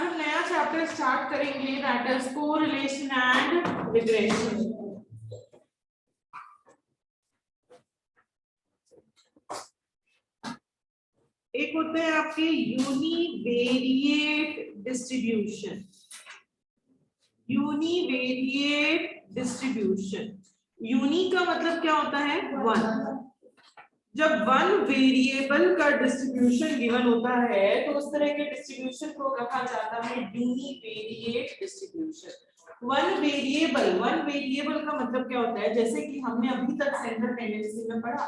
हम नया chapter start करेंगे, that is correlation and regression. एक होते हैं आपके univariate distribution. Univariate distribution, uni का मतलब क्या होता है? वन। जब वन वेरिएबल का डिस्ट्रीब्यूशन गिवन होता है तो उस तरह के डिस्ट्रीब्यूशन को कहा जाता है यूनिवेरिएट डिस्ट्रीब्यूशन। वन वेरिएबल का मतलब क्या होता है? जैसे कि हमने अभी तक सेंट्रल टेंडेंसी में पढ़ा,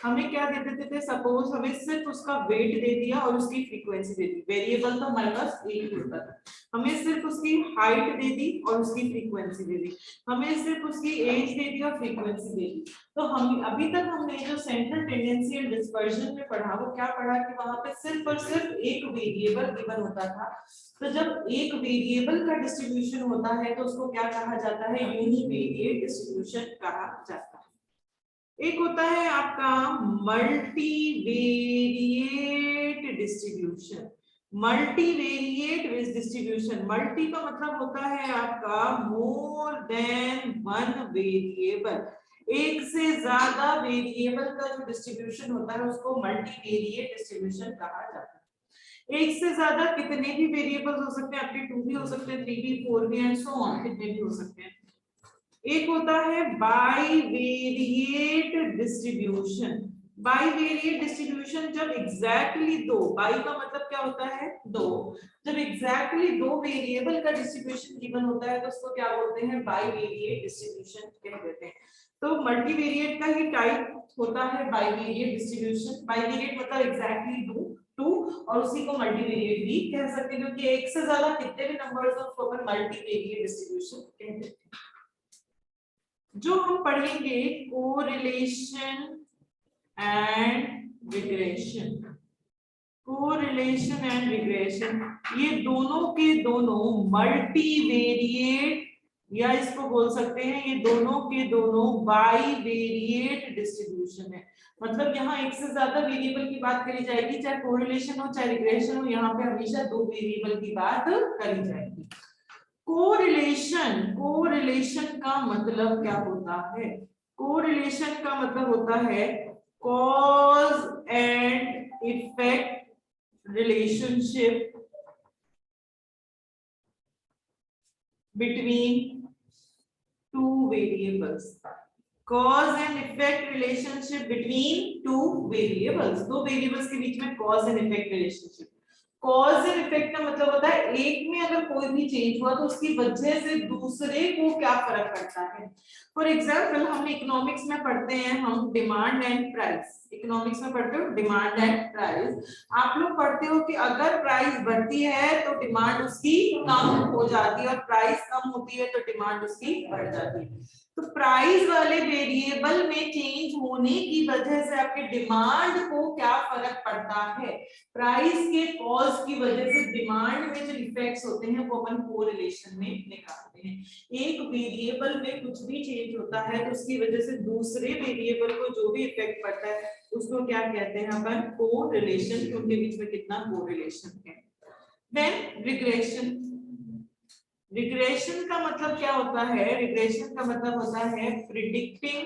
हमें क्या दे देते थे? सपोज हमें सिर्फ उसका वेट दे दिया और उसकी फ्रीक्वेंसी दे दी। वेरिएबल तो हमारे पास एक ही होता था। हमें सिर्फ उसकी हाइट दे दी और उसकी फ्रीक्वेंसी दे दी, हमें सिर्फ उसकी एज दे दी और फ्रीक्वेंसी दे दी। तो हम अभी तक हमने जो सेंट्रल टेंडेंसी एंड डिस्पर्जन में पढ़ा, वो क्या पढ़ा कि वहां पे सिर्फ और सिर्फ एक वेरिएबल गिवन होता था। तो जब एक वेरिएबल का डिस्ट्रीब्यूशन होता है तो उसको क्या कहा जाता है? यूनिवेरिएट डिस्ट्रीब्यूशन कहा जाता है। एक होता है आपका multivariate distribution. Multivariate distribution, multi का मतलब होता है आपका मोर देन वन वेरिएबल। एक से ज्यादा वेरिएबल का जो डिस्ट्रीब्यूशन होता है उसको मल्टीवेरिएट डिस्ट्रीब्यूशन कहा जाता है। एक से ज्यादा कितने भी वेरिएबल्स हो सकते हैं आपके, 2 भी हो सकते हैं, 3 भी, 4 भी एंड सो ऑन, कितने भी हो सकते हैं। एक होता है बाइवेरिएट डिस्ट्रीब्यूशन। बाइवेरिएट डिस्ट्रीब्यूशन जब एग्जैक्टली दो, बाई का मतलब क्या होता है? दो। जब एग्जैक्टली दो वेरिएबल का डिस्ट्रीब्यूशन गिवन होता है तो उसको क्या बोलते हैं? बाइवेरिएट डिस्ट्रीब्यूशन कह देते हैं। तो मल्टीवेरिएट का ही टाइप होता है बाइवेरिएट डिस्ट्रीब्यूशन। बाइवेरिएट मतलब एग्जैक्टली टू और उसी को मल्टीवेरिएट भी कह सकते हैं, क्योंकि एक से ज्यादा कितने भी नंबर्स हो उसको अपन मल्टीवेरिएट डिस्ट्रीब्यूशन कहते हैं। जो हम पढ़ेंगे correlation and regression. Correlation and regression ये दोनों के दोनों मल्टीवेरिएट, या इसको बोल सकते हैं ये दोनों के दोनों बाइवेरिएट डिस्ट्रीब्यूशन है। मतलब यहाँ एक से ज्यादा वेरिएबल की बात करी जाएगी, चाहे कोरिलेशन हो चाहे रिग्रेशन हो, यहाँ पे हमेशा दो वेरिएबल की बात करी जाएगी। कोरिलेशन का मतलब क्या होता है? कोरिलेशन का मतलब होता है cause and effect relationship between two variables. Cause and effect relationship between two variables, दो वेरिएबल्स के बीच में cause and effect relationship. Cause and effect का मतलब होता है एक में अगर कोई भी चेंज हुआ तो उसकी वजह से दूसरे को क्या फर्क पड़ता है। फॉर एग्जांपल हम इकोनॉमिक्स में पढ़ते हैं, हम डिमांड एंड प्राइस। इकोनॉमिक्स में पढ़ते हो डिमांड एंड प्राइस। आप लोग पढ़ते हो कि अगर प्राइस बढ़ती है तो डिमांड उसकी कम हो जाती है और प्राइस कम होती है तो डिमांड उसकी बढ़ जाती है। तो प्राइस वाले वेरिएबल में चेंज होने की वजह से आपके डिमांड को क्या फर्क पड़ता है? प्राइस के कॉज की वजह से डिमांड में जो इफेक्ट्स होते हैं वो अपन कोरिलेशन में निकालते हैं। एक वेरिएबल में कुछ भी चेंज होता है तो उसकी वजह से दूसरे वेरिएबल को जो भी इफेक्ट पड़ता है उसको क्या कहते हैं अपन? कोरिलेशन। उनके बीच में कितना कोरिलेशन है। Then regression. रिग्रेशन का मतलब क्या होता है? रिग्रेशन का मतलब होता है predicting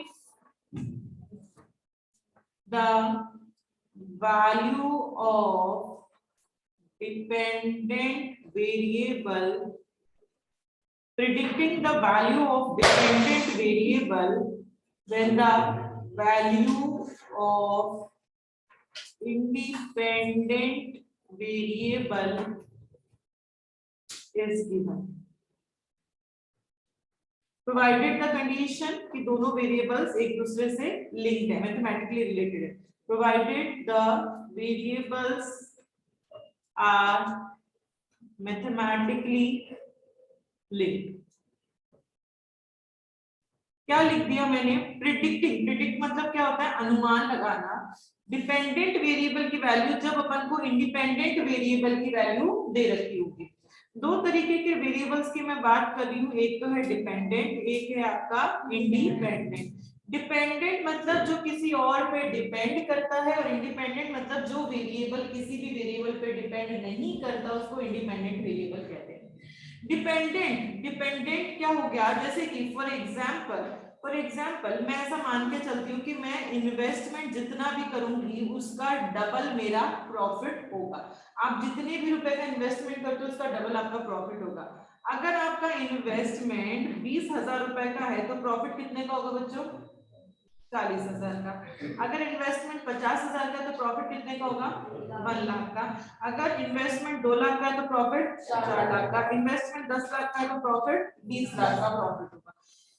the value of dependent variable, predicting the value of dependent variable when the value of independent variable is given, provided the condition कि दोनों variables एक दूसरे से linked है, mathematically related है। Provided the variables are mathematically link. क्या लिख दिया मैंने? प्रिडिक्टिंग। प्रिडिक्ट मतलब क्या होता है? अनुमान लगाना। डिपेंडेंट वेरिएबल की वैल्यू जब अपन को इंडिपेंडेंट वेरिएबल की वैल्यू दे रखी होगी। दो तरीके के वेरिएबल्स की मैं बात कर रही हूँ, एक तो है डिपेंडेंट, एक है आपका इंडिपेंडेंट। डिपेंडेंट मतलब जो किसी और पे डिपेंड करता है, और इंडिपेंडेंट मतलब जो वेरिएबल किसी भी वेरिएबल पे डिपेंड नहीं करता उसको इंडिपेंडेंट वेरिएबल कहते हैं। डिपेंडेंट डिपेंडेंट क्या हो गया, जैसे कि फॉर एग्जाम्पल मैं ऐसा मान के चलती हूँ कि मैं इन्वेस्टमेंट जितना भी करूंगी उसका डबल मेरा प्रॉफिट होगा। आप जितने भी रुपए का इन्वेस्टमेंट करते हो उसका डबल आपका प्रॉफिट होगा। अगर आपका इन्वेस्टमेंट 20,000 रुपए का है तो प्रॉफिट कितने का होगा बच्चों? 40,000 का। अगर इन्वेस्टमेंट 50,000 का है तो प्रॉफिट कितने का होगा? 1 लाख का। अगर इन्वेस्टमेंट 2 लाख का है तो प्रॉफिट 4 लाख का। इन्वेस्टमेंट 10 लाख का है तो प्रॉफिट 20 लाख का प्रॉफिट होगा।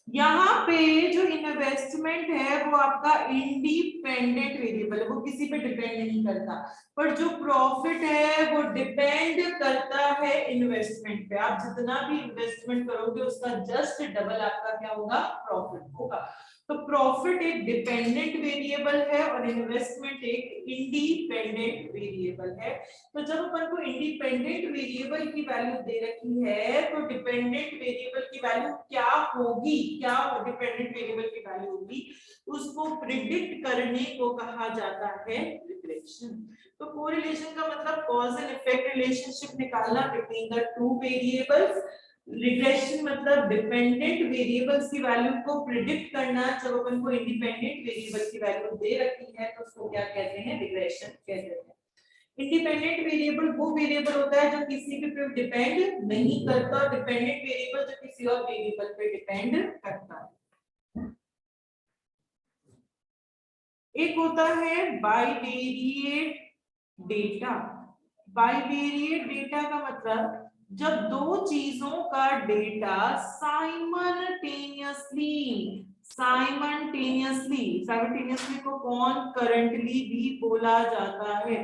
यहाँ पे जो इन्वेस्टमेंट है वो आपका इंडिपेंडेंट वेरिएबल है, वो किसी पे डिपेंड नहीं करता। पर जो प्रॉफिट है वो डिपेंड करता है इन्वेस्टमेंट पे। आप जितना भी इन्वेस्टमेंट करोगे उसका जस्ट डबल आपका क्या होगा? प्रॉफिट होगा। तो प्रॉफिट एक डिपेंडेंट वेरिएबल है और इन्वेस्टमेंट एक इंडिपेंडेंट वेरिएबल है। तो जब अपन को इंडिपेंडेंट वेरिएबल की वैल्यू दे रखी है तो डिपेंडेंट वेरिएबल की वैल्यू क्या होगी, क्या डिपेंडेंट वेरिएबल की वैल्यू होगी, उसको प्रिडिक्ट करने को कहा जाता है रिग्रेशन। तो कोरिलेशन का मतलब कॉज एंड इफेक्ट रिलेशनशिप निकालना between the two variables. Regression मतलब डिपेंडेंट वेरिएबल्स की वैल्यू को प्रिडिक्ट करना। जब अपन को इंडिपेंडेंट वेरिएबल की वैल्यू दे रखी है तो उसको क्या कहते हैं? रिग्रेशन कहते हैं। इंडिपेंडेंट वेरिएबल वो वेरिएबल होता है जो किसी के पे डिपेंड नहीं करता, डिपेंडेंट वेरिएबल जो किसी और वेरिएबल पे डिपेंड करता है। एक होता है बाइवेरिएट डेटा। बाइवेरिएट डेटा का मतलब जब दो चीजों का डेटा साइमल्टेनियसली को कॉन्करेंटली भी बोला जाता है।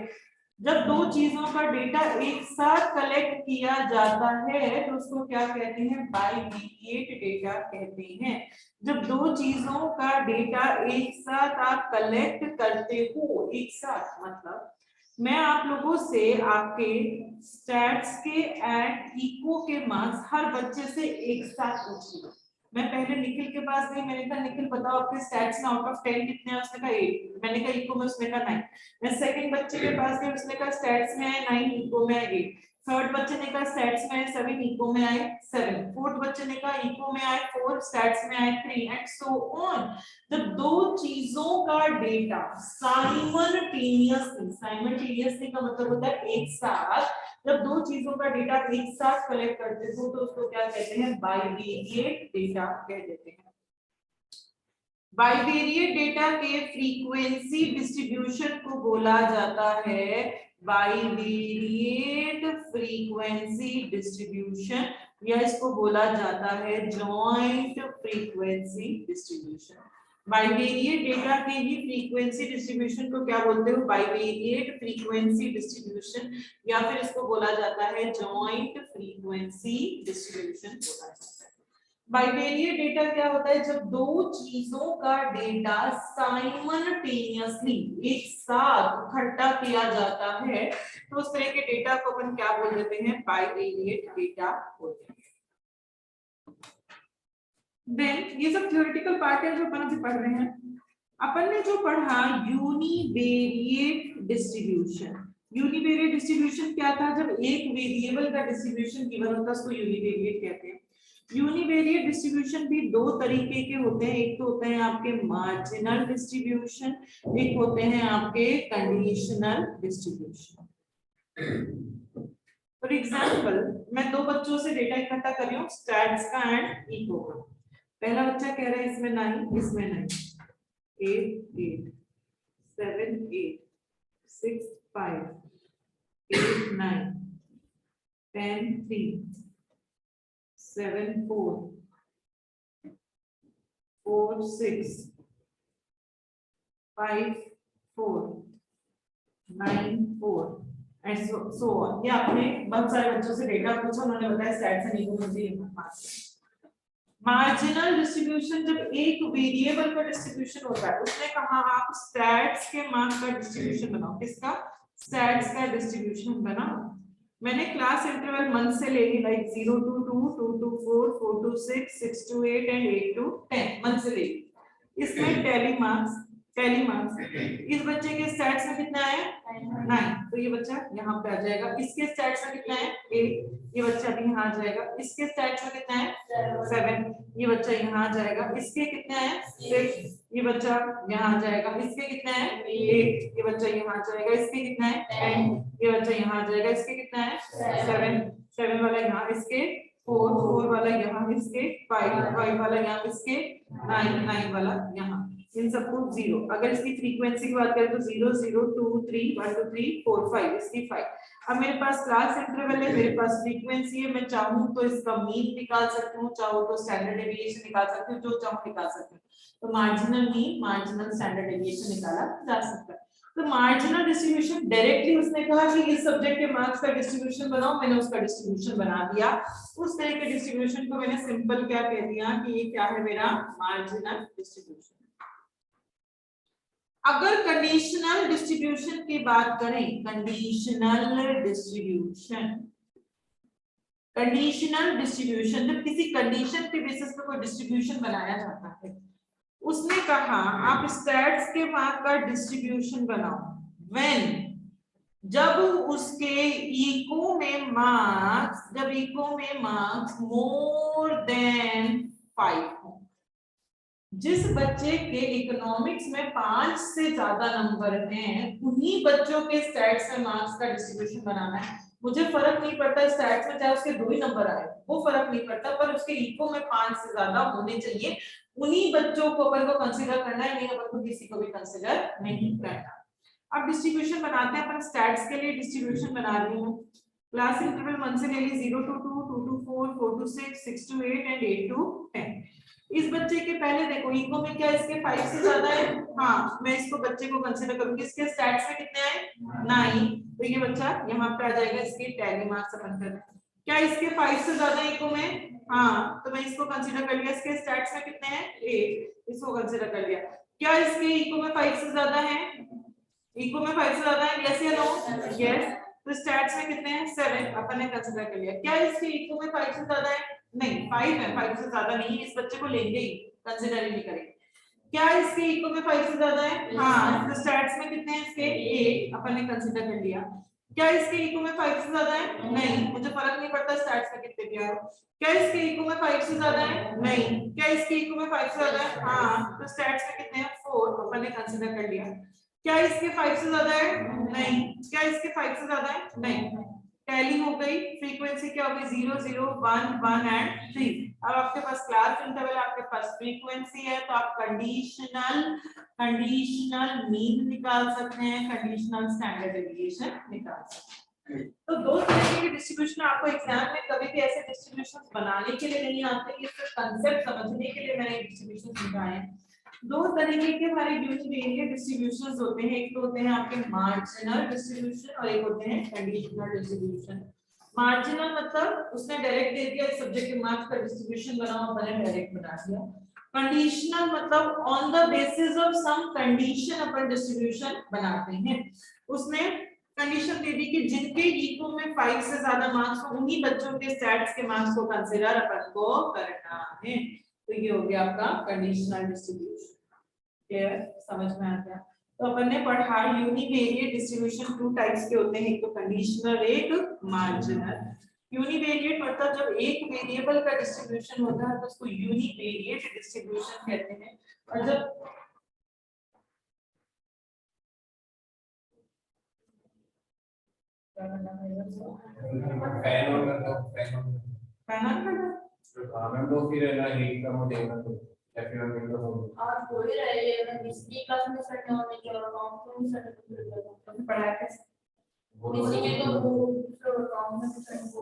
जब दो चीजों का डेटा एक साथ कलेक्ट किया जाता है तो उसको क्या कहते हैं? बाइवेरिएट डेटा कहते हैं। जब दो चीजों का डेटा एक साथ आप कलेक्ट करते हो, एक साथ मतलब मैं आप लोगों से आपके स्टैट्स के एंड इको के मार्क्स हर बच्चे से एक साथ पूछूंगा। मैं पहले निखिल के पास गई, मैंने कहा निखिल बताओ आपके स्टैट्स में आउट ऑफ 10 कितने हैं? उसने कहा 8। मैंने कहा इको में? उसने कहा 9। मैं सेकंड बच्चे के पास गई, उसने कहा स्टैट्स में है 9, इको में है 8। थर्ड बच्चे ने कहा स्टैट्स में है 7, इको में आए 7। फोर्थ बच्चे ने कहा इको में आए 4, स्टैट्स में आए 3 एंड सो ऑन। जब दो चीजों का डेटा साइमल्टेनियसली का मतलब होता है एक साथ, जब दो चीजों का डेटा एक साथ कलेक्ट करते हो तो उसको क्या कहते हैं? बाइवेरिएट डेटा कह देते हैं। बाइवेरिएट डेटा के फ्रीक्वेंसी डिस्ट्रीब्यूशन को बोला जाता है बाइवेरिएट फ्रीक्वेंसी डिस्ट्रीब्यूशन, या इसको बोला जाता है joint frequency distribution. Bivariate data के ही फ्रीक्वेंसी डिस्ट्रीब्यूशन को क्या बोलते हो? बाइवेरिएट फ्रीक्वेंसी डिस्ट्रीब्यूशन, या फिर इसको बोला जाता है जॉइंट फ्रीक्वेंसी डिस्ट्रीब्यूशन बोला जाता है। बाइवेरिएट डेटा क्या होता है? जब दो चीजों का डेटा साइमल्टेनियसली एक साथ इकट्ठा किया जाता है तो उस तरह के डेटा को अपन क्या बोल देते हैं? बाइवेरिएट डेटा बोलते हैं। देन ये सब थ्योरेटिकल पार्ट है जो अपन अभी पढ़ रहे हैं। अपन ने जो पढ़ा यूनिवेरिएट डिस्ट्रीब्यूशन। यूनिवेरिएट डिस्ट्रीब्यूशन क्या था? जब एक वेरिएबल का डिस्ट्रीब्यूशन गिवन होता है उसको यूनिवेरिएट कहते हैं। यूनिवेरिएट डिस्ट्रीब्यूशन भी दो तरीके के होते हैं। एक तो होते हैं आपके मार्जिनल डिस्ट्रीब्यूशन, एक होते हैं आपके कंडीशनल डिस्ट्रीब्यूशन। फॉर एग्जांपल मैं दो बच्चों से डेटा इकट्ठा कर रही हूँ, स्टैट्स का एंड इको का। पहला बच्चा कह रहा है इसमें 9, इसमें 9, 8 8 7 8 6 5 8 9 10 3 7 4 4 6 5 4 9 4 एंड सो ऑन। ये आपने बहुत सारे बच्चों से डेटा पूछा, उन्होंने बताया स्टैट्स एंड इको मुझे मार्जिनल डिस्ट्रीब्यूशन जब एक वेरिएबल का डिस्ट्रीब्यूशन होता है, उसने कहा आप स्टैट्स के मार्क्स का डिस्ट्रीब्यूशन बनाओ। किसका? स्टैट्स का डिस्ट्रीब्यूशन बनाओ। मैंने क्लास इंटरवल मंथ से ले ली, like 0 to 2, 2 to 4, 4 to 6, 6 to 8 and 8 to 10 month से ले ली। इसमें टैली मार्क्स इस बच्चे के स्टैट्स में कितना है 9, तो ये बच्चा यहाँ पे आ जाएगा। इसके स्टैट्स में कितना है 8, ये बच्चा भी यहाँ आ जाएगा। इसके स्टैट्स में कितना है 7, ये बच्चा यहाँ आ जाएगा। इसके कितना है 6, ये बच्चा यहाँ आ जाएगा। इसके कितना है 8, ये बच्चा यहाँ आ जाएगा। इसके कितना है 10, ये बच्चा यहाँ आ जाएगा। इसके कितना है 7 वाला यहाँ, इसके 4 वाला यहाँ, इसके 5 वाला यहाँ, इसके 9 वाला यहाँ। इन सबको 0। अगर इसकी फ्रीक्वेंसी की बात करें तो 0 0 2 3 1 2 3 4 5, इसकी 5। अब मेरे पास क्लास इंटरवल है, मेरे पास फ्रीक्वेंसी है, मैं चाहूँ तो इसका मीन निकाल सकती हूँ, चाहूँ तो स्टैंडर्ड डेविएशन निकाल सकती हूँ, जो चाहूँ निकाल सकती हूँ। तो marginal mean, marginal standard deviation निकाला जा सकता है। तो मार्जिनल डिस्ट्रीब्यूशन डायरेक्टली उसने कहा कि इस सब्जेक्ट के मार्क्स का डिस्ट्रीब्यूशन बनाओ, मैंने उसका डिस्ट्रीब्यूशन बना दिया। उस तरह के डिस्ट्रीब्यूशन को मैंने सिंपल क्या कह दिया कि ये क्या है मेरा मार्जिनल डिस्ट्रीब्यूशन। अगर कंडीशनल डिस्ट्रीब्यूशन की बात करें, कंडीशनल डिस्ट्रीब्यूशन जब किसी कंडीशन के बेसिस पे कोई डिस्ट्रीब्यूशन बनाया जाता है, उसने कहा आप स्टैट्स के मार्क का डिस्ट्रीब्यूशन बनाओ व्हेन, जब उसके इको में मार्क्स मोर देन 5 हो। जिस बच्चे के इकोनॉमिक्स में 5 से ज्यादा नंबर हैं, उन्हीं बच्चों के स्टैट्स में मार्क्स का डिस्ट्रीब्यूशन बनाना है। मुझे फर्क नहीं पड़ता स्टैट्स में चाहे उसके 2 ही नंबर आए, वो फर्क नहीं पड़ता, पर उसके इको में 5 से ज्यादा होने चाहिए। उन्हीं बच्चों को अपन को कंसीडर करना है, नहीं अपन को किसी को भी कंसीडर नहीं करना। अब डिस्ट्रीब्यूशन बनाते हैं अपन। स्टैट्स के लिए डिस्ट्रीब्यूशन बना रही हूँ। क्लास इंटरवल 1 से ले ली 0 to 2, 2 to 4, 4 to 6, 6 to 8 and 8 to 10। इस बच्चे के पहले देखो इको में क्या इसके 5 से ज्यादा है, हाँ मैं इसको बच्चे को कंसीडर करूंगी। इसके स्टैट्स में कितने हैं 9, तो ये बच्चा यहाँ पे आ जाएगा। इसके टैली मार्क्स अपन कर रहे हैं। क्या इसके 5 से ज्यादा इको में, हाँ तो मैं इसको कंसीडर कर लिया। इसके स्टैट्स में कितने हैं 8, इसको कंसीडर कर लिया। क्या इसके इको में 5 से ज्यादा है, इको में 5 से ज्यादा है, यस या नो, यस। तो स्टैट्स में कितने हैं 7, अपन ने कंसीडर कर लिया। क्या इसके इको में 5 से ज्यादा है, नहीं 5 है, 5 से ज्यादा नहीं है, इस बच्चे को लेंगे ही, कंसीडर ही नहीं करेंगे। क्या इसके इको में 5 से ज्यादा है, हाँ तो स्टैट्स में कितने हैं इसके 8, अपन ने कंसीडर कर लिया। क्या इसके इको में 5 से ज्यादा है, नहीं, मुझे फर्क नहीं पड़ता स्टैट्स में कितने भी आए। क्या इसके इको में 5 से ज्यादा है, नहीं। क्या इसके इको में 5 से ज्यादा है, हाँ तो स्टैट्स में कितने हैं 4, अपन ने कंसीडर कर लिया। क्या इसके 5 से ज्यादा है, नहीं। क्या इसके 5 से ज्यादा है, नहीं। टैली हो गई। फ्रीक्वेंसी क्या होगी 0 0 1 1 एंड 3। अब आपके पास क्लास इंटरवल, आपके पास फ्रीक्वेंसी है, तो आप कंडीशनल मीन निकाल सकते हैं, कंडीशनल स्टैंडर्ड डेविएशन निकाल सकते हैं। तो 2 तरीके के डिस्ट्रीब्यूशन आपको एग्जाम में कभी भी ऐसे डिस्ट्रीब्यूशन बनाने के लिए नहीं आते, ये सिर्फ कांसेप्ट समझने के लिए मैंने डिस्ट्रीब्यूशन सिखाए हैं। 2 तरीके के हमारे यूनिवेरिएट डिस्ट्रीब्यूशंस होते हैं। एक तो होते हैं आपके मार्जिनल डिस्ट्रीब्यूशन और एक होते हैं कंडीशनल डिस्ट्रीब्यूशन। मार्जिनल मतलब उसने डायरेक्ट दे दिया सब्जेक्ट के मार्क्स का डिस्ट्रीब्यूशन बनाओ, मैंने डायरेक्ट बना दिया। कंडीशनल मतलब on the basis of some condition अपन डिस्ट्रीब्यूशन बनाते हैं। उसने कंडीशन दे दी कि जिनके इको में 5 से ज्यादा मार्क्स हो, उन्हीं बच्चों के स्टैट्स के मार्क्स को कंसीडर अपन को करना है। तो ये हो गया आपका कंडीशनल डिस्ट्रीब्यूशन। क्लियर, समझ में आ गया। तो अपन ने पढ़ा यूनिवेरिएट डिस्ट्रीब्यूशन 2 टाइप्स के होते हैं, एक तो कंडीशनल, एक मार्जिनल। यूनिवेरिएट मतलब जब एक वेरिएबल का डिस्ट्रीब्यूशन होता है तो उसको यूनिवेरिएट डिस्ट्रीब्यूशन कहते हैं। और जब फैन ऑन करना मैम, तो फिर है ना हीट कम हो जाएगा, तो या फिर हम विंडो हो और बोल ही रहे हैं मैं पिछली क्लास में सेट होने के और काउंट में सेट तो पढ़ाया कैसे, पिछली में तो वो काउंट में सेट हो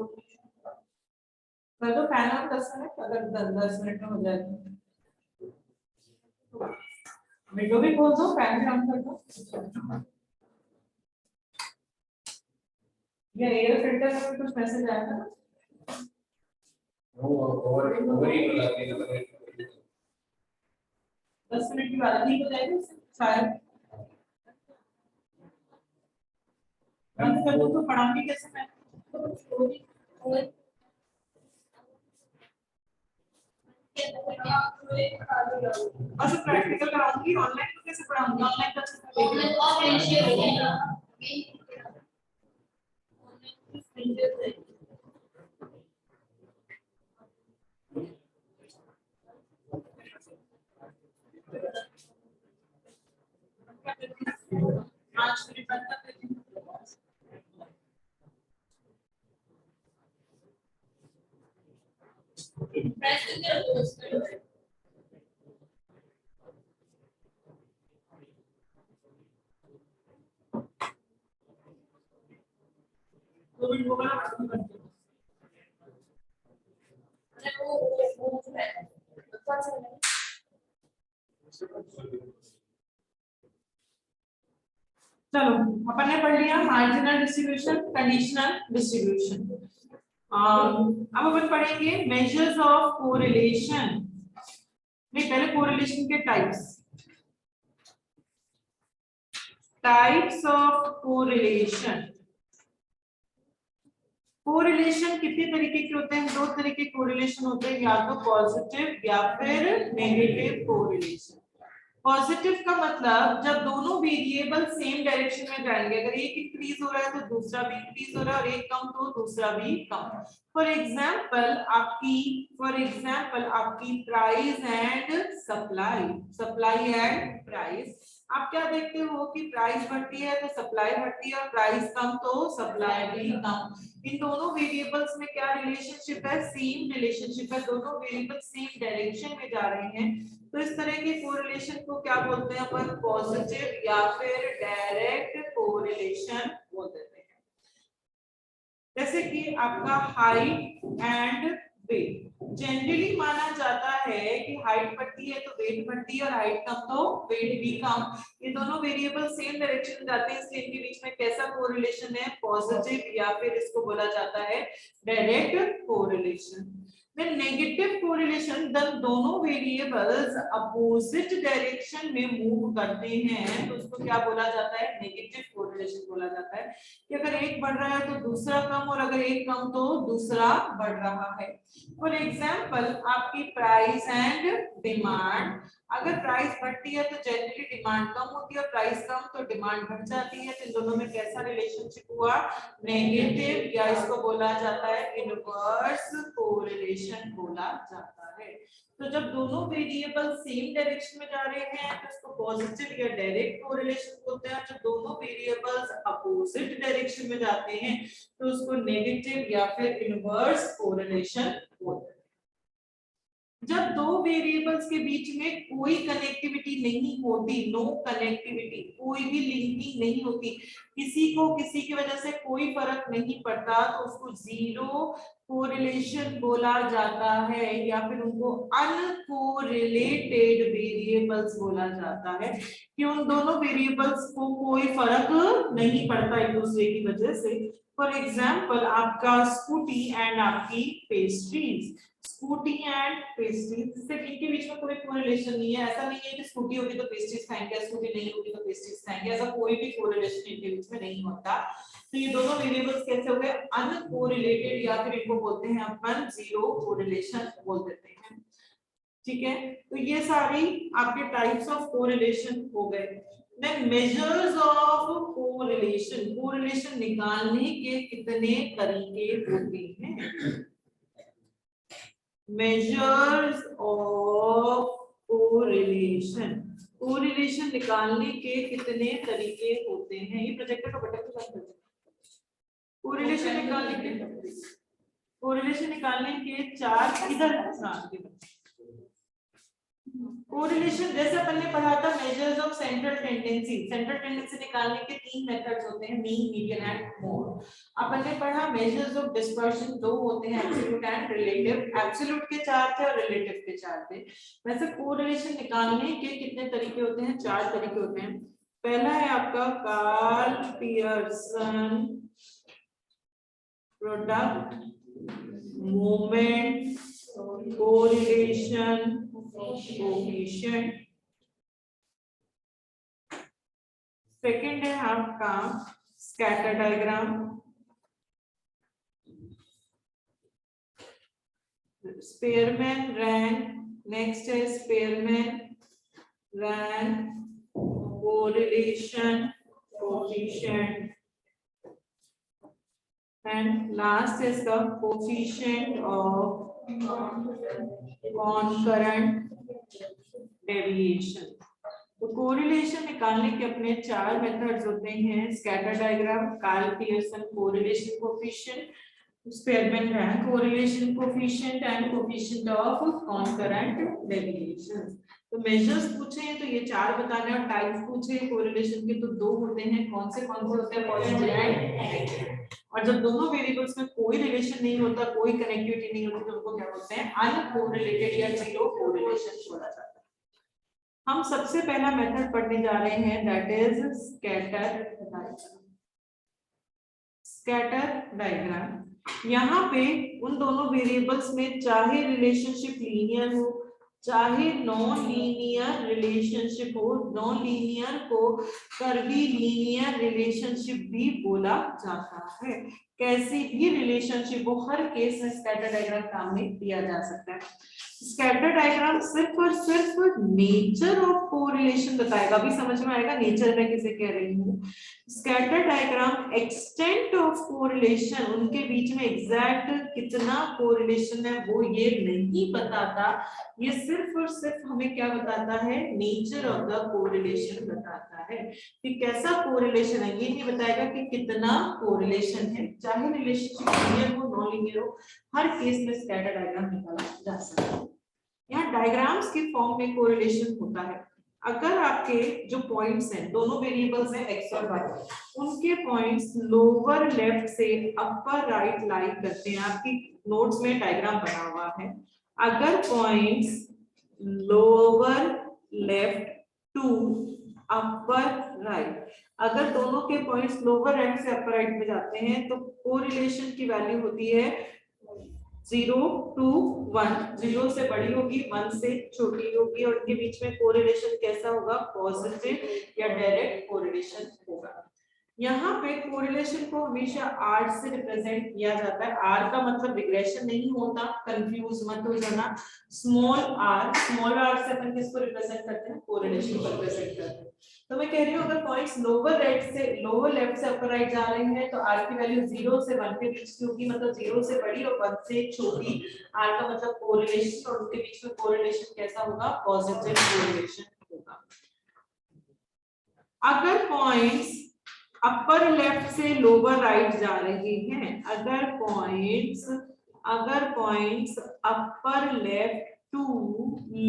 कर दो फैन ऑन 10 मिनट, अगर 10 मिनट में हो जाए तो विंडो भी खोल दो, फैन भी ऑन कर दो। ये एयर फिल्टर में कुछ मैसेज आया था, ओवर ही हो जाती है, 10 मिनट की बात नहीं हो जाएगी शायद। बंद कर दो तो पढ़ाऊंगी कैसे मैं, और सब प्रैक्टिकल कराऊंगी, ऑनलाइन तो कैसे पढ़ाऊंगी, ऑनलाइन तो अच्छे से देख आज मेरी बात कर लेती हूँ। कोविड हो गया ना, करती हूँ। चलो अपन ने पढ़ लिया मार्जिनल डिस्ट्रीब्यूशन, कंडीशनल डिस्ट्रीब्यूशन। अब अपन पढ़ेंगे मेजर्स ऑफ कोरिलेशन। नहीं, पहले कोरिलेशन के टाइप्स ऑफ कोरिलेशन। कोरिलेशन कितने तरीके के होते हैं? दो तरीके के कोरिलेशन होते हैं, या तो पॉजिटिव या फिर नेगेटिव कोरिलेशन। पॉजिटिव का मतलब जब दोनों वेरिएबल सेम डायरेक्शन में जाएंगे, अगर एक इंक्रीज हो रहा है तो दूसरा भी इंक्रीज हो रहा है, और एक कम तो दूसरा भी कम। फॉर एग्जांपल आपकी price and supply and price. आप क्या देखते हो कि प्राइस बढ़ती है तो सप्लाई बढ़ती है, और प्राइस कम तो सप्लाई भी कम। इन दोनों वेरिएबल्स में क्या रिलेशनशिप है? सेम रिलेशनशिप है, दोनों वेरिएबल सेम डायरेक्शन में जा रहे हैं। तो इस तरह के कोरिलेशन को क्या बोलते हैं अपन? पॉजिटिव या फिर डायरेक्ट कोरिलेशन बोल देते हैं। जैसे कि आपका हाइट एंड वेट। जनरली माना जाता है कि हाइट बढ़ती है तो वेट बढ़ती है, और हाइट कम तो वेट भी कम। ये दोनों वेरिएबल सेम डायरेक्शन में जाते हैं, इसलिए इनके बीच में कैसा कोरिलेशन है? पॉजिटिव, या फिर इसको बोला जाता है direct correlation. Then negative correlation, जब दोनों वेरिएबल्स अपोजिट डायरेक्शन में मूव करते हैं तो उसको क्या बोला जाता है? नेगेटिव कोरिलेशन बोला जाता है। कि अगर एक बढ़ रहा है तो दूसरा कम, और अगर एक कम तो दूसरा बढ़ रहा है। फॉर एग्जांपल आपकी प्राइस एंड डिमांड। अगर प्राइस बढ़ती है तो जनरली डिमांड कम होती है, और प्राइस कम तो डिमांड बढ़ जाती है। तो इन दोनों में कैसा रिलेशनशिप हुआ? नेगेटिव, या इसको बोला जाता है इनवर्स कोरिलेशन बोला जाता है। तो जब दोनों वेरिएबल सेम डायरेक्शन में जा रहे हैं तो इसको पॉजिटिव या डायरेक्ट कोरिलेशन बोलते हैं। जब दोनों वेरिएबल्स अपोजिट डायरेक्शन में जाते हैं तो उसको नेगेटिव या फिर इनवर्स कोरिलेशन बोलते हैं। जब दो वेरिएबल्स के बीच में कोई कनेक्टिविटी नहीं होती, नो कनेक्टिविटी, कोई भी लिंकिंग नहीं होती, किसी को किसी की वजह से कोई फर्क नहीं पड़ता, तो उसको जीरो कोरिलेशन बोला जाता है, या फिर उनको अनकोरिलेटेड वेरिएबल्स बोला जाता है कि उन दोनों वेरिएबल्स को कोई फर्क नहीं पड़ता एक दूसरे की वजह से। फॉर एग्जाम्पल आपका स्कूटी एंड आपकी पेस्ट्रीज। स्कूटी एंड पेस्ट्रीज, इससे इनके बीच में कोई कोरिलेशन नहीं है। ऐसा नहीं है कि स्कूटी होगी तो पेस्ट्रीज खाएंगे, स्कूटी नहीं होगी तो पेस्ट्रीज खाएंगे, ऐसा कोई भी कोरिलेशन इनके बीच में नहीं होता। तो ये दोनों वेरिएबल्स कैसे हो गए? अनकोरिलेटेड, या फिर इनको बोलते हैं अपन जीरो कोरिलेशन बोल देते हैं। ठीक है, तो ये सारी आपके टाइप्स ऑफ कोरिलेशन हो गए। Then measures of correlation. Correlation निकालने के कितने तरीके होते हैं? measures of correlation। कोरिलेशन निकालने के कितने तरीके होते हैं? ये प्रोजेक्टर का बटन तो बंद कर दो। कोरिलेशन निकालने के चार, इधर कोरिलेशन जैसे अपन ने पढ़ा था measures of central tendency. Central tendency निकालने के तीन मेथड्स होते हैं, मीन, मीडियन एंड मोड। अपन ने पढ़ा मेजर्स ऑफ डिस्पर्शन दो होते हैं, एब्सोल्यूट एंड रिलेटिव। एब्सोल्यूट के चार थे और रिलेटिव के चार थे। वैसे कोरिलेशन निकालने के कितने तरीके होते हैं? चार तरीके होते हैं। पहला है आपका Karl Pearson product moment correlation coefficient. Second है आपका scatter diagram, Spearman rank Next is Spearman rank correlation coefficient, and last is the coefficient of concurrent deviation. तो कोरिलेशन निकालने के अपने चार मेथड्स होते हैं, scatter diagram, Karl Pearson correlation coefficient, Spearman rank correlation coefficient and coefficient of concurrent deviation. तो measures पूछे हैं तो ये चार बताने, और टाइप्स पूछे कोरिलेशन के तो दो होते हैं, कौन से होते हैं, पॉजिटिव एंड नेगेटिव। और जब दोनों वेरिएबल्स में कोई रिलेशन नहीं होता, कोई कनेक्टिविटी नहीं होती, तो उनको क्या बोलते हैं, अनकोरिलेटेड या जीरो कोरिलेशन बोला जाता है। हम सबसे पहला मेथड पढ़ने जा रहे हैं, that is scatter diagram. Scatter diagram, यहाँ पे उन दोनों वेरिएबल्स में चाहे रिलेशनशिप लीनियर हो चाहे नॉन लीनियर रिलेशनशिप हो, नॉन लीनियर को कर्वी लीनियर रिलेशनशिप भी बोला जाता है। कैसी भी रिलेशनशिप हो, हर केस में स्कैटर डायग्राम काम में दिया जा सकता है। स्कैटर डायग्राम सिर्फ और सिर्फ नेचर ऑफ कोरिलेशन बताएगा, अभी समझ में आएगा नेचर में किसे कह रही हूँ। Scatter diagram extent of correlation, उनके बीच में एग्जैक्ट कितना कोरिलेशन है वो ये नहीं बताता, ये सिर्फ और सिर्फ हमें क्या बताता है, नेचर ऑफ द कोरिलेशन बताता है कि कैसा कोरिलेशन है। ये नहीं बताएगा कि कितना कोरिलेशन है, चाहे रिलेशनशिप लीनियर हो नॉन लीनियर हो, हर केस में स्कैटर डायग्राम निकाला जा सकता है। यहाँ डायग्राम्स के फॉर्म में कोरिलेशन होता है। अगर आपके जो पॉइंट्स हैं, दोनों वेरिएबल्स हैं x और y, उनके पॉइंट्स लोअर लेफ्ट से अपर राइट लाई करते हैं, आपकी नोट्स में डायग्राम बना हुआ है। अगर points lower left to upper right, अगर दोनों के पॉइंट्स लोअर राइट से अपर राइट में जाते हैं तो कोरिलेशन की वैल्यू होती है 0 to 1, 0 से बड़ी होगी 1 से छोटी होगी, और उनके बीच में कोरिलेशन कैसा होगा, पॉजिटिव या डायरेक्ट कोरिलेशन होगा। यहाँ पे कोरिलेशन को हमेशा R से रिप्रेजेंट किया जाता है। R का मतलब रिग्रेशन नहीं होता, कंफ्यूज मत हो जाना। स्मॉल r से अपन किसको रिप्रेजेंट करते हैं, कोरिलेशन को रिप्रेजेंट करते हैं। तो मैं कह रही हूँ अगर पॉइंट्स लोअर लेफ्ट से अपर राइट जा रहे हैं तो r की वैल्यू 0 से 1 के बीच की होगी, मतलब 0 से बड़ी और 1 से छोटी। r का मतलब कोरिलेशन, और उनके बीच में कोरिलेशन कैसा होगा, पॉजिटिव कोरिलेशन होगा। अगर पॉइंट्स अपर लेफ्ट से लोअर राइट जा रहे हैं, अगर points upper left to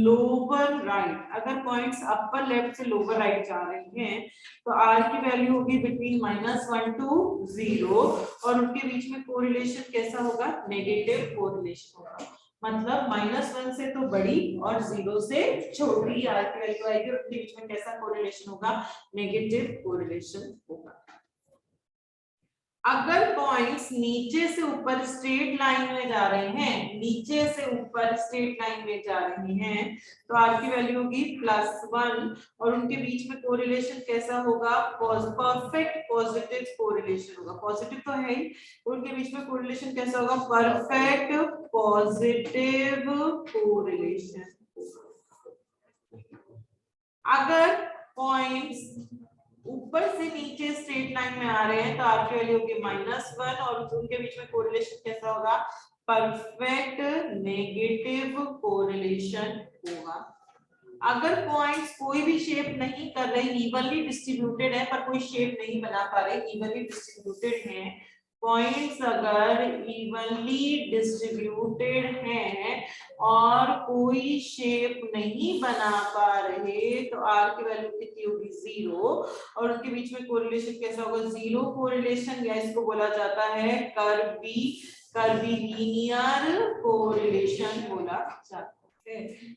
lower right, अगर पॉइंट्स अपर लेफ्ट से लोअर राइट जा रहे हैं तो r की वैल्यू होगी बिटवीन -1 to 0, और उनके बीच में कोरिलेशन कैसा होगा, नेगेटिव कोरिलेशन होगा। मतलब -1 से तो बड़ी और 0 से छोटी r की वैल्यू आएगी, और उनके बीच में कैसा कोरिलेशन होगा, नेगेटिव कोरिलेशन होगा। अगर पॉइंट्स नीचे से ऊपर स्ट्रेट लाइन में जा रहे हैं, नीचे से ऊपर स्ट्रेट लाइन में जा रहे हैं तो r की वैल्यू होगी +1, और उनके बीच में कोरिलेशन कैसा होगा, परफेक्ट पॉजिटिव कोरिलेशन होगा। पॉजिटिव तो है ही, उनके बीच में कोरिलेशन कैसा होगा, परफेक्ट पॉजिटिव कोरिलेशन। अगर पॉइंट्स ऊपर से नीचे स्ट्रेट लाइन में आ रहे हैं तो r की वैल्यू होगी -1, और उनके बीच में कोरिलेशन कैसा होगा, परफेक्ट नेगेटिव कोरिलेशन होगा। अगर पॉइंट्स कोई भी शेप नहीं कर रहे, इवनली डिस्ट्रीब्यूटेड है पर कोई शेप नहीं बना पा रहे, इवनली डिस्ट्रीब्यूटेड हैं पॉइंट्स, अगर इवनली डिस्ट्रीब्यूटेड हैं और कोई शेप नहीं बना पा रहे तो r की वैल्यू कितनी होगी, 0, और उनके बीच में कोरिलेशन कैसा होगा, 0 कोरिलेशन, या इसको बोला जाता है कर्वी लीनियर कोरिलेशन बोला जाता है।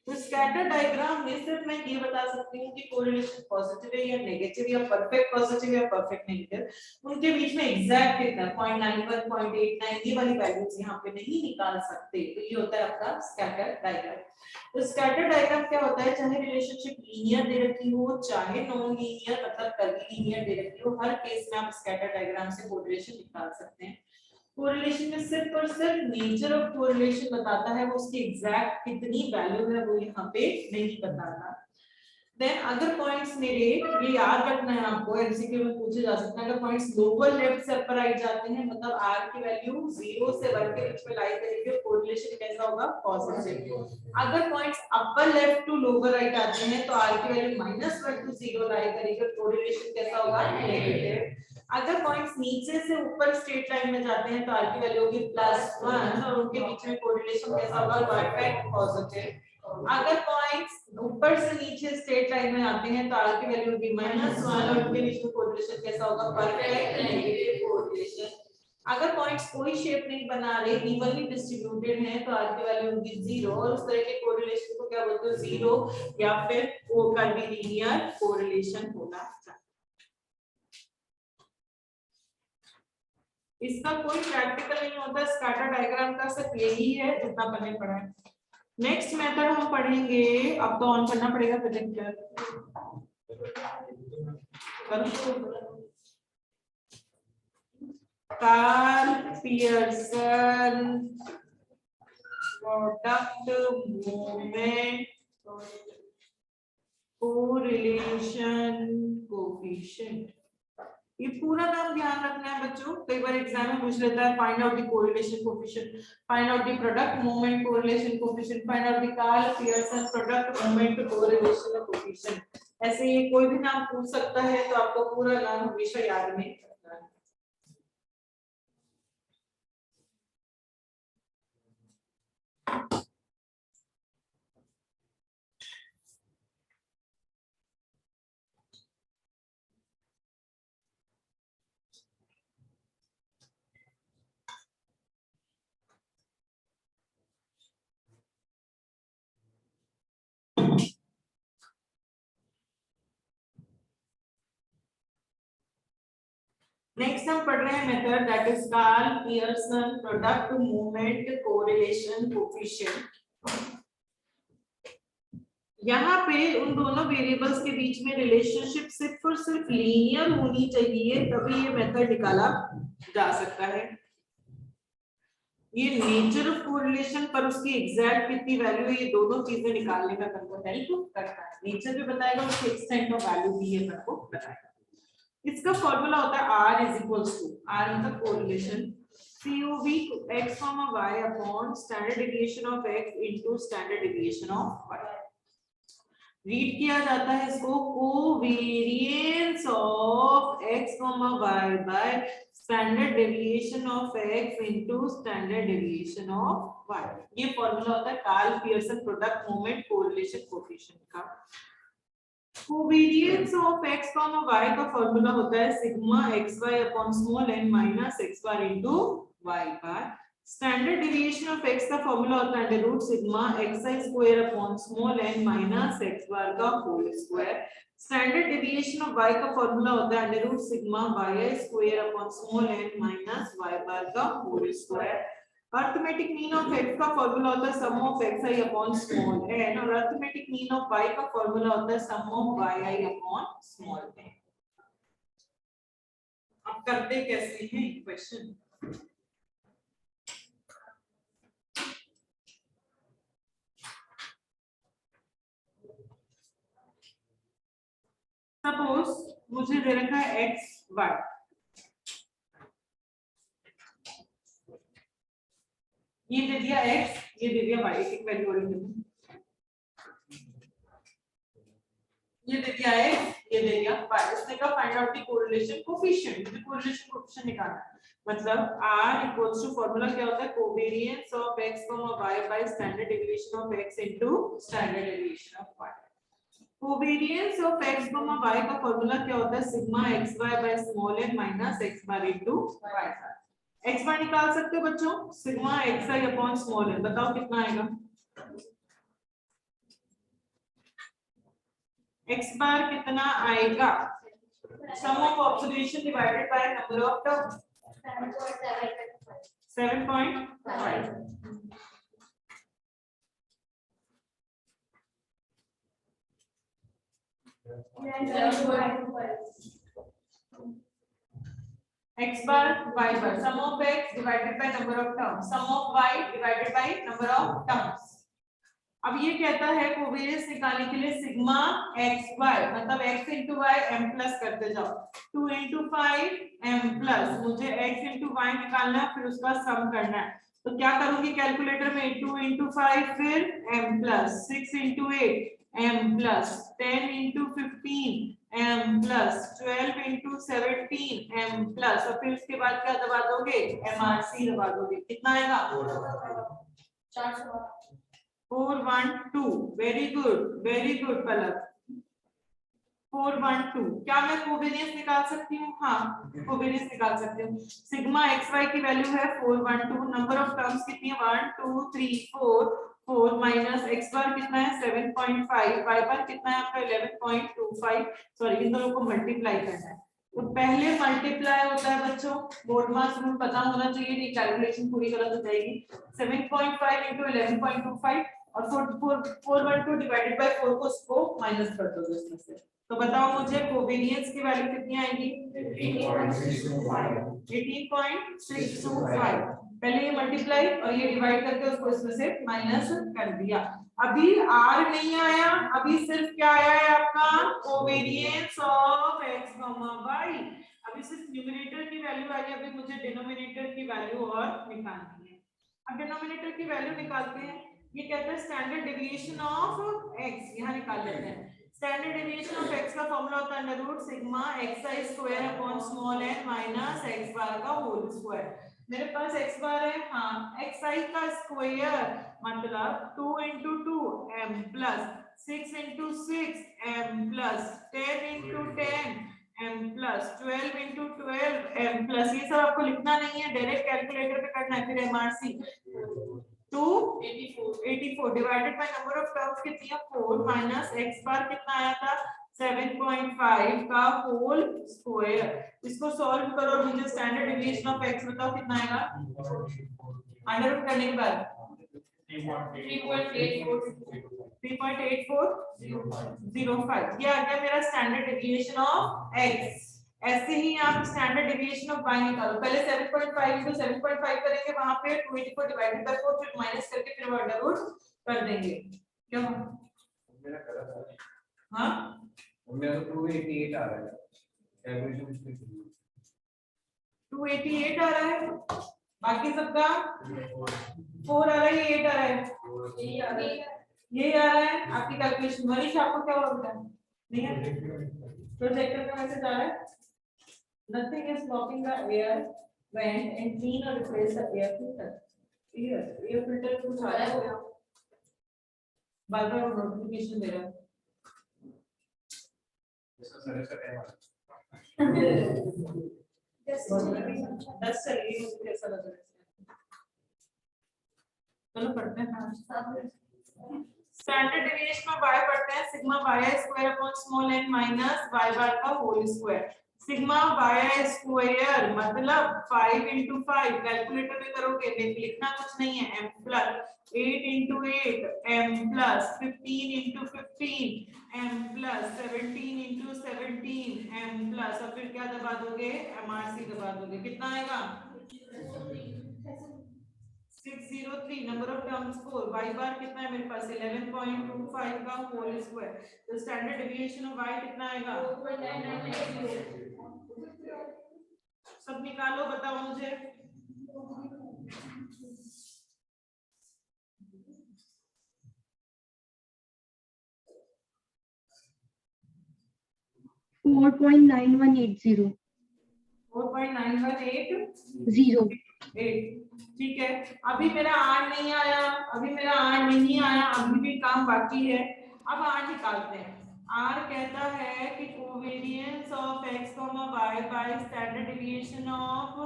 तो स्कैटर डायग्राम में सिर्फ मैं ये बता सकती हूँ कि कोरिलेशन पॉजिटिव है या नेगेटिव, या परफेक्ट पॉजिटिव या परफेक्ट नेगेटिव, उनके बीच में एग्जैक्ट कितना 0.91 0.89 ये वाली वैल्यूज यहाँ पे नहीं निकाल सकते। तो ये होता है आपका स्कैटर डायग्राम। तो स्कैटर डायग्राम क्या होता है, चाहे रिलेशनशिप लीनियर दे रखी हो चाहे नॉन लीनियर मतलब कर्वी लीनियर दे रखी हो, हर केस में आप स्कैटर डायग्राम से कोरिलेशन निकाल सकते हैं। कोरिलेशन में सिर्फ और सिर्फ नेचर ऑफ कोरिलेशन बताता है, वो उसकी एग्जैक्ट कितनी वैल्यू है वो यहाँ पे नहीं बताता। देन अगर पॉइंट्स मेरे, ये याद रखना है आपको, एमसीक्यू में पूछे जा सकते हैं, अगर पॉइंट्स लोअर लेफ्ट से अपर राइट जाते हैं मतलब r की वैल्यू 0 से 1 के बीच में लाई करेंगे, कोरिलेशन कैसा होगा, पॉजिटिव। अगर points upper left to lower right आते हैं तो r की वैल्यू -1 टू 0 लाई करेंगे, कोरिलेशन कैसा होगा, नेगेटिव। अगर पॉइंट्स नीचे से ऊपर स्ट्रेट लाइन में जाते हैं तो r की वैल्यू होगी +1 और उनके बीच में कोरिलेशन कैसा होगा, परफेक्ट पॉजिटिव। अगर पॉइंट्स ऊपर से नीचे स्ट्रेट लाइन में आते हैं तो r की वैल्यू होगी -1 और उनके बीच में कोरिलेशन कैसा होगा, परफेक्ट नेगेटिव कोरिलेशन। अगर पॉइंट्स कोई शेप नहीं बना रहे, इवनली डिस्ट्रीब्यूटेड हैं तो r की वैल्यू होगी 0 और उस तरह के कोरिलेशन को क्या बोलते हैं, 0 या फिर वो कर्वीलिनियर कोरिलेशन होता है। इसका कोई प्रैक्टिकल नहीं होता, स्कैटर डायग्राम का सिर्फ यही है जितना पढ़ने पड़ा है। नेक्स्ट मेथड हम पढ़ेंगे, अब तो ऑन करना पड़ेगा projector. Karl Pearson product moment correlation coefficient, ये पूरा नाम ध्यान रखना है बच्चों, कई बार एग्जाम में पूछ लेता है find out the correlation coefficient, find out the product moment correlation coefficient, find out the Karl Pearson product moment correlation coefficient. ऐसे ये कोई भी नाम पूछ सकता है तो आपको पूरा नाम हमेशा याद में रखना है। नेक्स्ट हम पढ़ रहे हैं method that is Karl Pearson product moment correlation coefficient. यहाँ पे उन दोनों वेरिएबल्स के बीच में रिलेशनशिप सिर्फ और सिर्फ लीनियर होनी चाहिए, तभी ये मेथड निकाला जा सकता है। ये नेचर ऑफ कोरिलेशन पर उसकी एग्जैक्ट कितनी वैल्यू है, ये दोनों चीजें निकालने में हमको हेल्प करता है। नेचर भी बताएगा, उसकी एक्सटेंट ऑफ वैल्यू भी ये हमको बताएगा। इसका फॉर्मूला होता है r is equals to, r मतलब correlation, COV x, y upon standard deviation of x into standard deviation of y। Read किया जाता है इसको covariance of x, y by standard deviation of x into standard deviation of y। ये formula होता है Karl Pearson product moment correlation coefficient का। Covariance of x, y का formula होता है sigma xy upon small n minus x bar into y bar. Standard deviation of x का formula होता है root sigma xi square upon small n minus x bar का whole square. Standard deviation of y का formula होता है root sigma yi square upon small n minus y bar का whole square. Arithmetic mean of x का formula होता है sum of xi upon small n और arithmetic mean of y का formula होता है sum of yi upon small n। अब करते कैसे हैं क्वेश्चन, सपोज मुझे दे रखा है x y, ये दे दिया x, ये दे दिया y, एक वैल्यू और ये दे दिया x, ये दे दिया y। इसने कहा find out the correlation coefficient, मुझे कोरिलेशन कोएफिशिएंट निकालना है। मतलब r इक्वल्स टू फॉर्मूला क्या होता है covariance of x, y by standard deviation of x into standard deviation of y। Covariance of x, y का फॉर्मूला क्या होता है sigma xy by small n minus x bar into y। x bar निकाल सकते हो बच्चों, sigma xi upon small n, बताओ कितना आएगा। x बार कितना आएगा, sum of observation divided by number of terms 7.5। x bar y bar, sum of x divided by number of terms, sum of y divided by number of terms. अब ये कहता है covariance निकालने के लिए sigma x y मतलब x into y m plus करते जाओ 2 इंटू 5 m प्लस मुझे x इंटू वाई निकालना है फिर उसका सम करना है तो क्या करूंगी कैलकुलेटर में 2 इंटू 5 फिर m plus 6 into 8 m plus 10 into 15 m plus 12 into 17 m plus और फिर उसके बाद क्या दबा दोगे MRC दबा दोगे कितना आएगा 400 412 वेरी गुड पलक 412 क्या मैं कोवेरियंस निकाल सकती हूँ हाँ कोवेरियंस निकाल सकती हूँ सिग्मा एक्स वाई की वैल्यू है 412 नंबर ऑफ टर्म्स कितनी है 1 2 3 4 4 माइनस एक्स बार कितना है 7.5 वाई बार कितना है आपका 11.25 सॉरी इन दोनों को मल्टीप्लाई करना है तो पहले मल्टीप्लाई होता है बच्चों बोर्ड मास रूल पता होना चाहिए नहीं कैलकुलेशन पूरी गलत हो जाएगी 7.5 into 11.25 और 412 डिवाइडेड बाय 4 को उसको माइनस कर दो इसमें से तो बताओ मुझे कोवेरियंस की वैल्यू कितनी आएगी 18.625 पहले ये मल्टीप्लाई और ये डिवाइड करके उसको इसमें से माइनस कर दिया अभी r नहीं आया अभी सिर्फ क्या आया है आपका कोवेरियंस ऑफ x, y अभी सिर्फ न्यूमरेटर की वैल्यू आई है अभी मुझे डिनोमिनेटर की वैल्यू और निकालनी है अब डिनोमिनेटर की वैल्यू निकालते हैं ये कहता है स्टैंडर्ड डेविएशन ऑफ x यहां निकाल लेते हैं स्टैंडर्ड डेविएशन ऑफ x का फॉर्मूला होता है under root sigma xi square upon small n minus x bar का होल स्क्वायर मेरे पास x बार है हाँ xi का स्क्वायर मतलब 2 into 2 m plus 6 into 6 m plus 10 into 10 m plus 12 into 12 m plus ये सब आपको लिखना नहीं है डायरेक्ट कैलकुलेटर पे करना है फिर MRC 284 divided by number of terms कितनी है 4 माइनस x बार कितना आया था 7.5 का होल स्क्वायर इसको सॉल्व करो और मुझे स्टैंडर्ड डेविएशन ऑफ x बताओ कितना आएगा अंडर रूट करने के बाद 3.8405 ये आ गया मेरा स्टैंडर्ड डेविएशन ऑफ x ऐसे ही आप स्टैंडर्ड डेविएशन ऑफ y निकालो पहले 7.5 into 7.5 करेंगे वहां पे 284 डिवाइडेड बाय 4 फिर माइनस करके फिर अंडर रूट कर देंगे क्यों मेरा गलत है हां मेरा तो 288 आ रहा है कैलकुलेशन मिस्टेक 288 आ रहा है बाकी सबका 4 आ रहा है ये 8 आ रहा है यही आ रहा है आपकी कैलकुलेशन मनीष आपको क्या हुआ बेटा नहीं है प्रोजेक्टर का मैसेज आ रहा है nothing is blocking the air vent and clean or replace the air filter air filter कुछ आ रहा है बार-बार नोटिफिकेशन दे रहा है इसका सर्विस का टाइम आ रहा है 10 चलिए मुझे ऐसा लग रहा है चलो पढ़ते हैं स्टैंडर्ड डेविएशन ऑफ y पढ़ते हैं sigma yi square upon small n minus y bar का whole square sigma yi square मतलब 5 into 5 कैलकुलेटर में करोगे लिखना कुछ नहीं है m plus 8 into 8 m plus 15 into 15 m plus 17 into 17 m plus और फिर क्या दबा दोगे MRC दबा दोगे कितना आएगा 603 नंबर ऑफ टर्म्स 4 y बार कितना है मेरे पास 11.25 का होल स्क्वायर तो स्टैंडर्ड डेविएशन ऑफ y कितना आएगा 4.99 सब निकालो बताओ मुझे 4.9180 4.9180 ठीक है अभी मेरा r नहीं आया अभी भी काम बाकी है अब r निकालते हैं r कहता है कि covariance of x, y by standard deviation of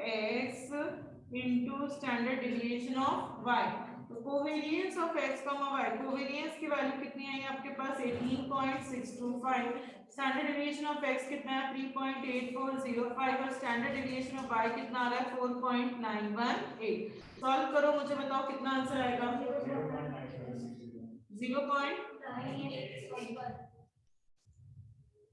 x into standard deviation of y तो covariance of x, y covariance की वैल्यू कितनी आई आपके पास 18.625 स्टैंडर्ड डेविएशन ऑफ x कितना है 3.8405 और स्टैंडर्ड डेविएशन ऑफ y कितना आ रहा है 4.918 सॉल्व करो मुझे बताओ कितना आंसर आएगा 0.981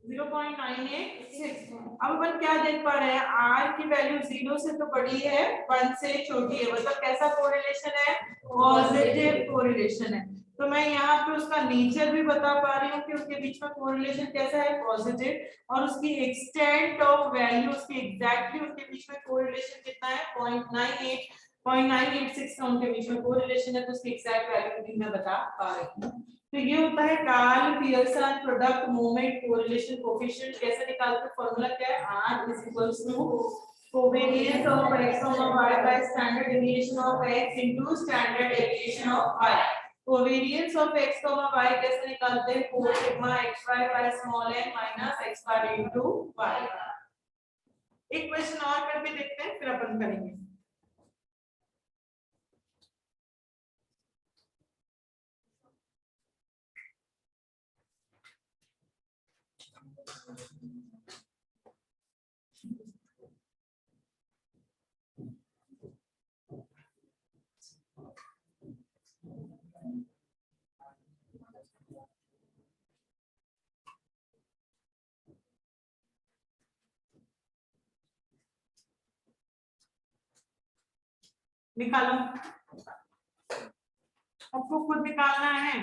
0.986। अब अपन क्या देख पा रहे हैं, r की वैल्यू 0 से तो बड़ी है, 1 से छोटी है, मतलब कैसा कोरिलेशन है, पॉजिटिव कोरिलेशन है। तो मैं यहाँ पे उसका नेचर भी बता पा रही हूँ कि उसके बीच में कोरिलेशन कैसा है, पॉजिटिव, और उसकी एक्सटेंट ऑफ वैल्यू, उसकी एग्जैक्टली उसके बीच में कोरिलेशन कितना है, 0.986 का उनके बीच में कोरिलेशन है, तो उसकी एग्जैक्ट वैल्यू भी मैं बता पा रही हूँ। तो ये होता है Karl Pearson product moment correlation coefficient. कैसे निकालते हैं, फार्मूला क्या है, r is equals to covariance of x y by standard deviation of x into standard deviation of y। Covariance of x y कैसे निकालते हैं, 4 sigma xy by small n minus x bar into y। एक question और करके देखते हैं, फिर अपन करेंगे। निकालो, आपको खुद निकालना है।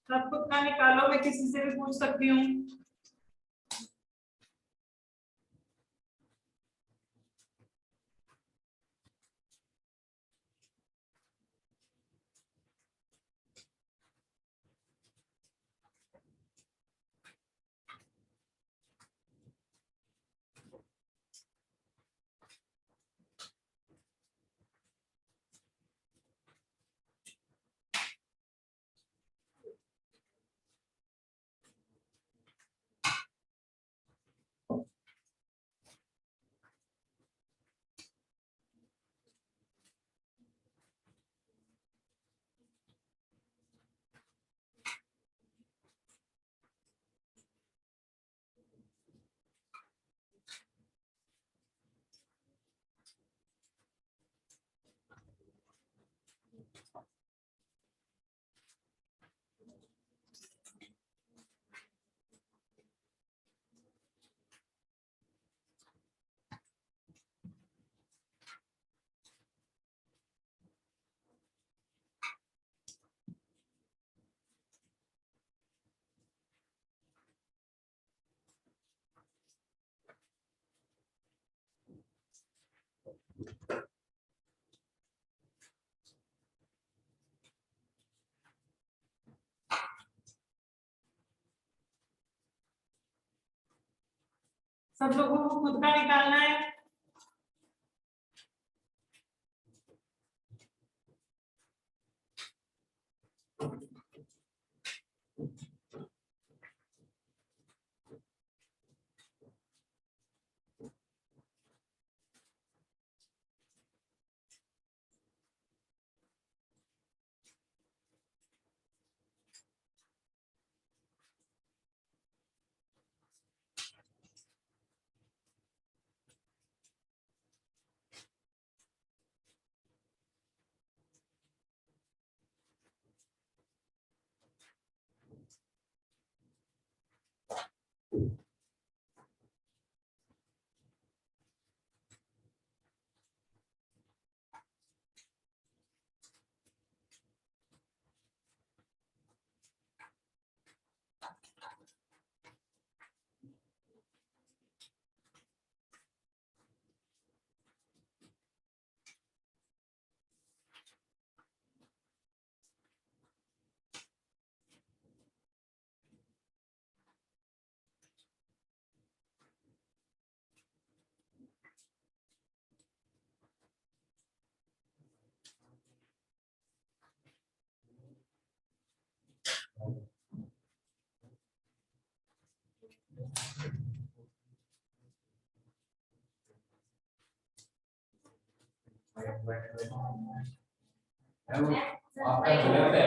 सब खुद का निकालो, मैं किसी से भी पूछ सकती हूँ। सब लोगों को खुद का निकालना है। आपका गलत है।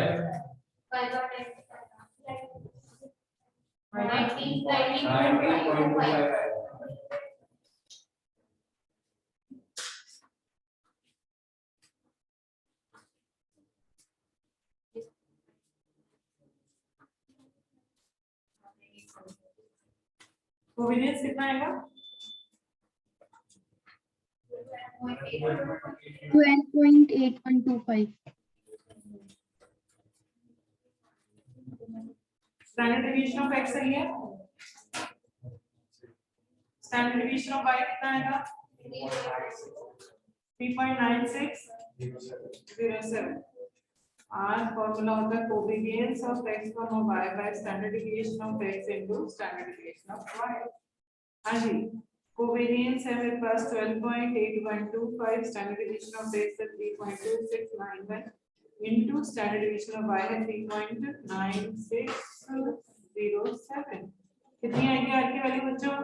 19.25 आएगा। कोवेरियंस कितना आएगा? 12.8125. स्टैंडर्ड डिवीजन ऑफ x सही है। स्टैंडर्ड डिवीजन ऑफ y कितना आएगा? 3.9607। आज फॉर्मूला होता है covariance of x y by standard division of x into standard division of y। हाँ जी, कोवेरियंस है मेरे पास 12.8125, स्टैंडर्ड डिवीजन ऑफ x है 3.2691 into standard division of y है 3.9607। कितनी आएगी आज की वैल्यू बच्चों?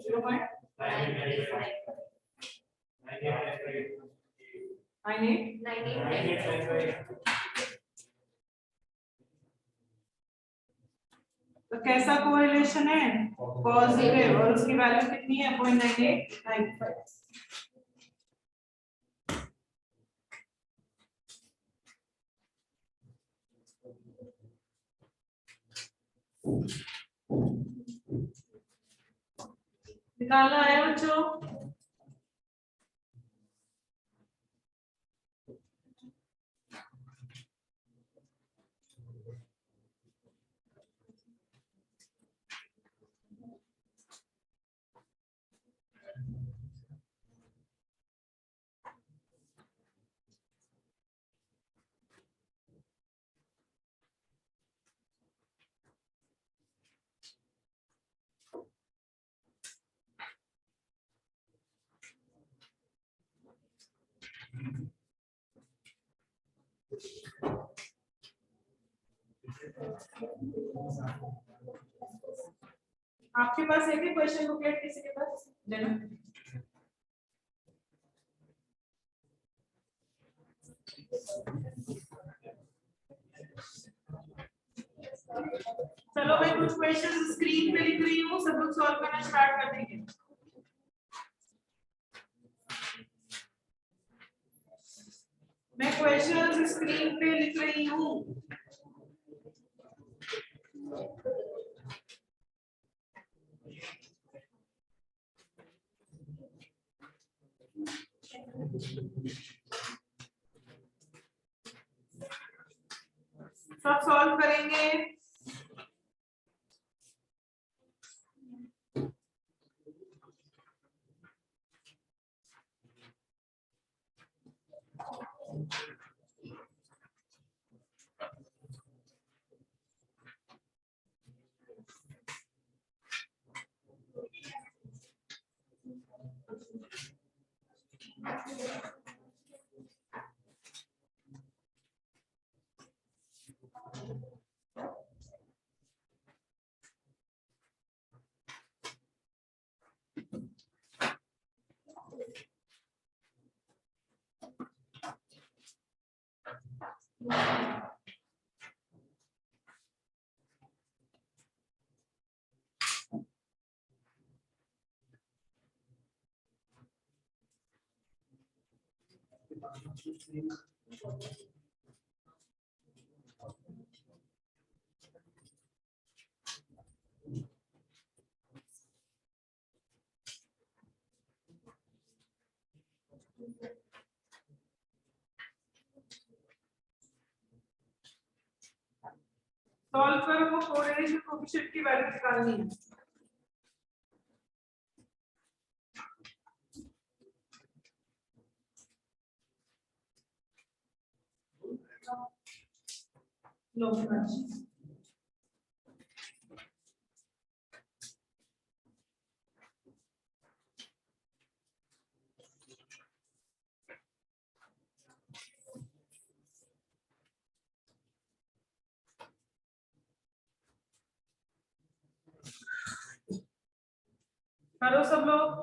0.98। तो कैसा कोरिलेशन है? पॉजिटिव, और उसकी वैल्यू कितनी है? 0.9895। निकालना है बच्चों? आपके पास है क्या क्वेश्चन बुकलेट? किसी के पास देना। चलो मैं कुछ क्वेश्चन स्क्रीन पे लिख रही हूँ, सब लोग सॉल्व करना स्टार्ट कर देंगे। मैं क्वेश्चन स्क्रीन पे लिख रही हूँ। सब सॉल्व करेंगे। सॉल्व करो, वो कोरिलेशन कोएफिशिएंट की वैल्यू निकालनी है। लो करो सब लोग।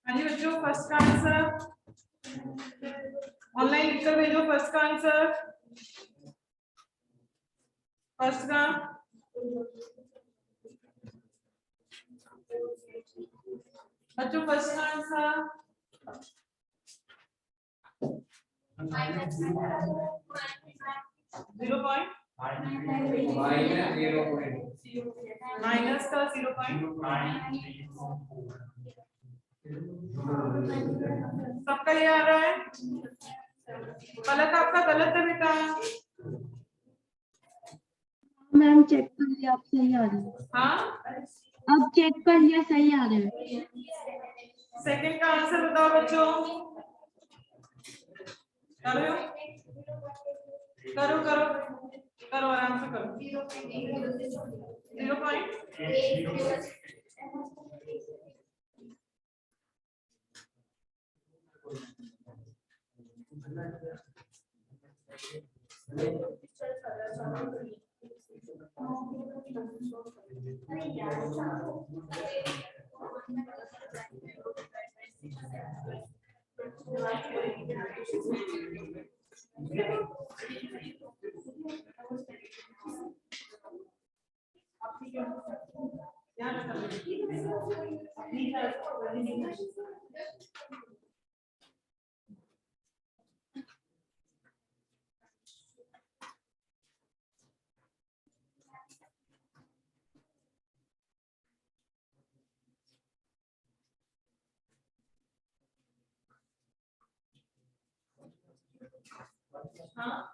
हाँ जी बच्चों, फर्स्ट का आंसर ऑनलाइन लिखकर भेजो। फर्स्ट का आंसर, फर्स्ट का बच्चों, फर्स्ट का आंसर 0 पॉइंट माइनस का 0 पॉइंट। सबका ये आ रहा है? गलत, आपका गलत है बेटा। मैम चेक कर लिया, आप सही आ रहे हैं। हाँ, अब चेक कर लिया, सही आ रहे हैं। सेकंड का आंसर बताओ बच्चों। करो करो करो करो, आराम से करो। 0 पॉइंट हाँ,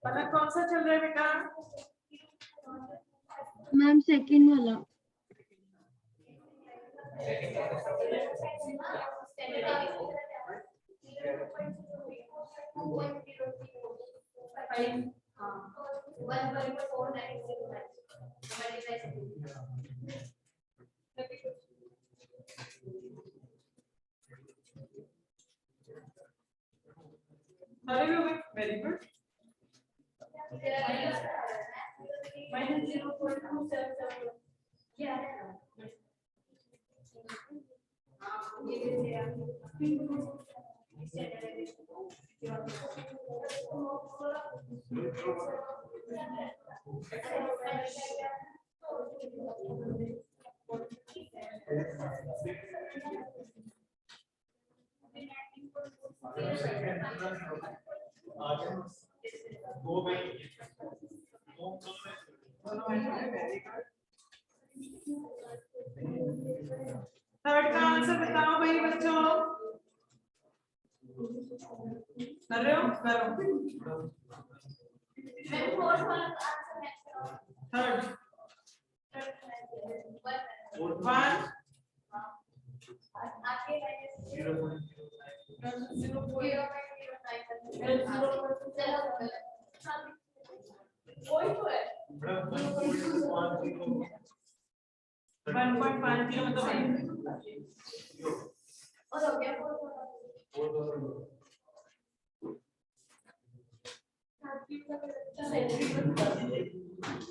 पलक कौन सा चल रहा है बेटा? मैम सेकंड वाला। अरे वेरी गुड। थर्ड का आंसर बताओ भाई बच्चों। कर रहे हो? करो। थर्ड वन वन पॉइंट 5 मतलब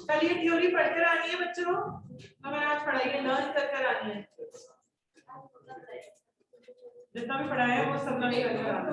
कल ये थ्योरी पढ़कर आनी है बच्चों। हमें आज पढ़ाई लर्न कर आनी है। जितना भी पढ़ाया है वो सब लर्न कर आना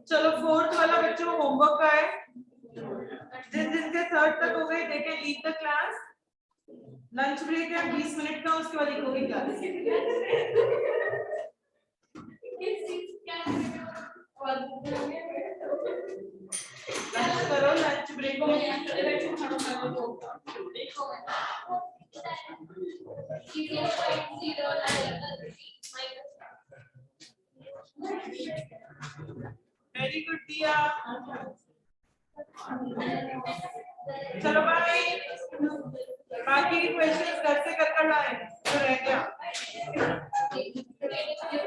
चलो फोर्थ वाला बच्चों होमवर्क का है। जिस जिनके थर्ड तक हो गए they can leave the class. Lunch break है 20 मिनट का, उसके बाद लिखोगे क्लास। लंच करो, लंच ब्रेक वेरी गुड दिया। चलो बाय।